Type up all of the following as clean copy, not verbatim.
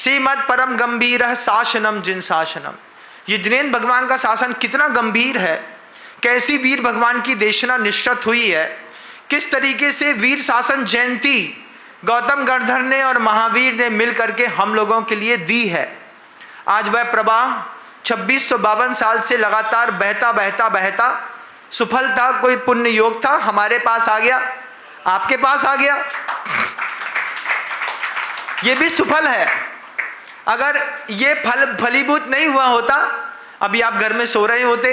श्रीमद परम गंभीर शासनम जिन शासनम। ये जिनेंद्र भगवान का शासन कितना गंभीर है, कैसी वीर भगवान की देशना निश्चित हुई है, किस तरीके से वीर शासन जयंती गौतम गणधर ने और महावीर ने मिल करके हम लोगों के लिए दी है। आज वह प्रवाह 2652 साल से लगातार बहता बहता बहता सुफल था, कोई पुण्य योग था, हमारे पास आ गया, आपके पास आ गया, ये भी सुफल है। अगर ये फल फलीभूत नहीं हुआ होता, अभी आप घर में सो रहे होते,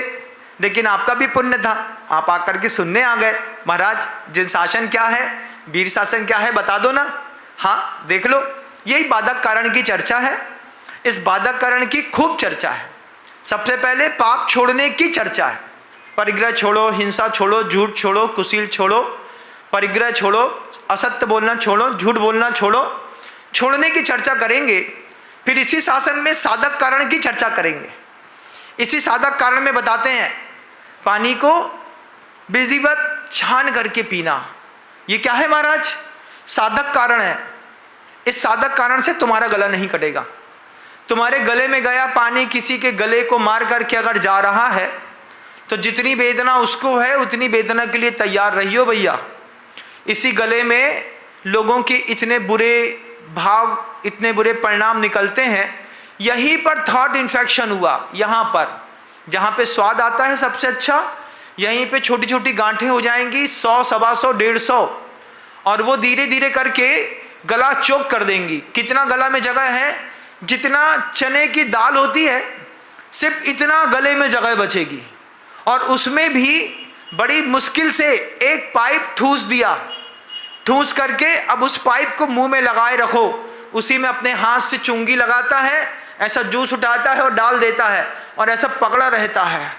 लेकिन आपका भी पुण्य था, आप आकर के सुनने आ गए, महाराज जिन शासन क्या है, वीर शासन क्या है, बता दो ना। हाँ देख लो, यही बाधक कारण की चर्चा है। इस बाधक कारण की खूब चर्चा है। सबसे पहले पाप छोड़ने की चर्चा है। परिग्रह छोड़ो, हिंसा छोड़ो, झूठ छोड़ो, कुशील छोड़ो, परिग्रह छोड़ो, असत्य बोलना छोड़ो, झूठ बोलना छोड़ो, छोड़ने की चर्चा करेंगे। फिर इसी शासन में साधक कारण की चर्चा करेंगे। इसी साधक कारण में बताते हैं पानी को विधिवत छान करके पीना। ये क्या है महाराज? साधक कारण है। इस साधक कारण से तुम्हारा गला नहीं कटेगा। तुम्हारे गले में गया पानी किसी के गले को मार करके अगर जा रहा है तो जितनी वेदना उसको है उतनी वेदना के लिए तैयार रहियो भैया। इसी गले में लोगों के इतने बुरे भाव, इतने बुरे परिणाम निकलते हैं। यहीं पर थॉट इन्फेक्शन हुआ, यहाँ पर जहाँ पे स्वाद आता है सबसे अच्छा, यहीं पे छोटी छोटी गांठें हो जाएंगी, 100, 125, 150, और वो धीरे धीरे करके गला चोक कर देंगी। कितना गला में जगह है? जितना चने की दाल होती है सिर्फ इतना गले में जगह बचेगी, और उसमें भी बड़ी मुश्किल से एक पाइप ठूस दिया, ठूस करके अब उस पाइप को मुंह में लगाए रखो, उसी में अपने हाथ से चुंगी लगाता है, ऐसा जूस उठाता है और डाल देता है और ऐसा पकड़ा रहता है।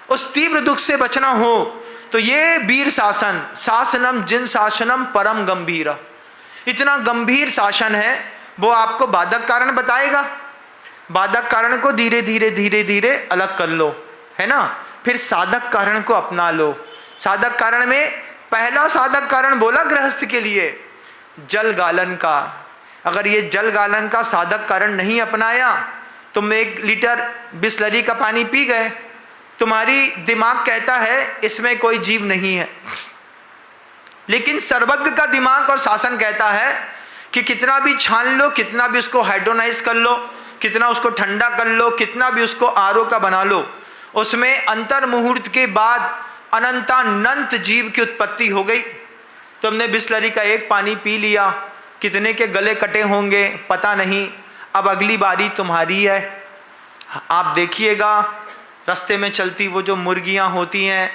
उस तीव्र दुख से बचना हो तो ये वीर शासन, शासनम जिन शासनम परम गंभीर, इतना गंभीर शासन है, वो आपको बाधक कारण बताएगा। बाधक कारण को धीरे धीरे धीरे धीरे अलग कर लो, है ना, फिर साधक कारण को अपना लो। साधक कारण में पहला साधक कारण बोला गृहस्थ के लिए जल गालन का। अगर ये जल गालन का साधक कारण नहीं अपनाया, तुम 1 लीटर बिसलरी का पानी पी गए, तुम्हारी दिमाग कहता है इसमें कोई जीव नहीं है, लेकिन सर्वज्ञ का दिमाग और शासन कहता है कि कितना भी छान लो, कितना भी उसको हाइड्रोनाइज कर लो, कितना उसको ठंडा कर लो, कितना भी उसको आरओ का बना लो, उसमें अंतर मुहूर्त के बाद अनंतानंत जीव की उत्पत्ति हो गई। तुमने बिसलरी का एक पानी पी लिया, कितने के गले कटे होंगे पता नहीं। अब अगली बारी तुम्हारी है। आप देखिएगा रास्ते में चलती वो जो मुर्गियां होती हैं,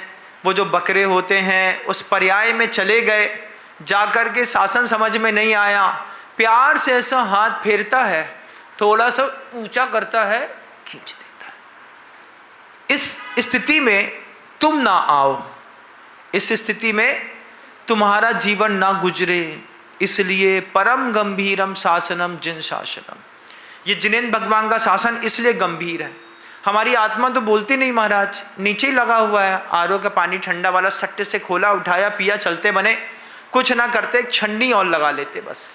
वो जो बकरे होते हैं, उस पर्याय में चले गए, जाकर के शासन समझ में नहीं आया, प्यार से ऐसा हाथ फेरता है, थोड़ा सा ऊंचा करता है, खींच देता है। इस स्थिति में तुम ना आओ, इस स्थिति में तुम्हारा जीवन ना गुजरे, इसलिए परम गंभीरम शासनम जिन शासनम। ये जिनेंद्र भगवान का शासन इसलिए गंभीर है। हमारी आत्मा तो बोलती नहीं महाराज, नीचे ही लगा हुआ है। आरओ का पानी ठंडा वाला सट्टे से खोला, उठाया, पिया, चलते बने, कुछ ना करते, एक छन्नी और लगा लेते बस।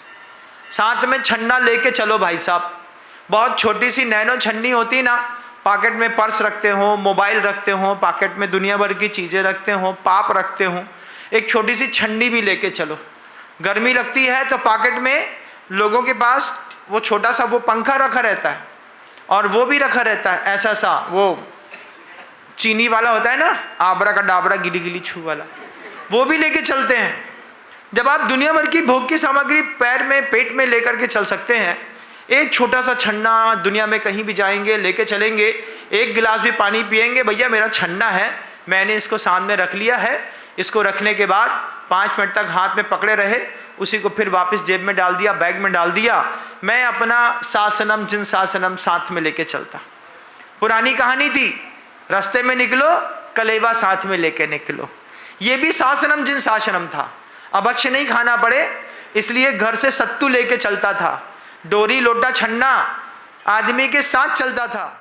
साथ में छन्ना लेके चलो भाई साहब। बहुत छोटी सी नैनो छन्नी होती ना, पॉकेट में पर्स रखते हो, मोबाइल रखते हो, पॉकेट में दुनिया भर की चीज़ें रखते हो, पाप रखते हो, एक छोटी सी छन्नी भी लेके चलो। गर्मी लगती है तो पॉकेट में लोगों के पास वो छोटा सा वो पंखा रखा रहता है, और वो भी रखा रहता है ऐसा सा, वो चीनी वाला होता है ना, आबरा का डाबरा गिली गिली छू वाला, वो भी लेके चलते हैं। जब आप दुनिया भर की भोग की सामग्री पैर में, पेट में लेकर के चल सकते हैं, एक छोटा सा छन्ना दुनिया में कहीं भी जाएंगे लेके चलेंगे, एक गिलास भी पानी पिएंगे, भैया मेरा छन्ना है, मैंने इसको सामने रख लिया है, इसको रखने के बाद 5 मिनट तक हाथ में पकड़े रहे, उसी को फिर वापस जेब में डाल दिया, बैग में डाल दिया। मैं अपना शासनम जिन शासनम साथ में लेके चलता। पुरानी कहानी थी, रास्ते में निकलो कलेवा साथ में लेके निकलो। ये भी शासनम जिन शासनम था। अभक्ष नहीं खाना पड़े, इसलिए घर से सत्तू लेके चलता था, डोरी लोटा छन्ना आदमी के साथ चलता था।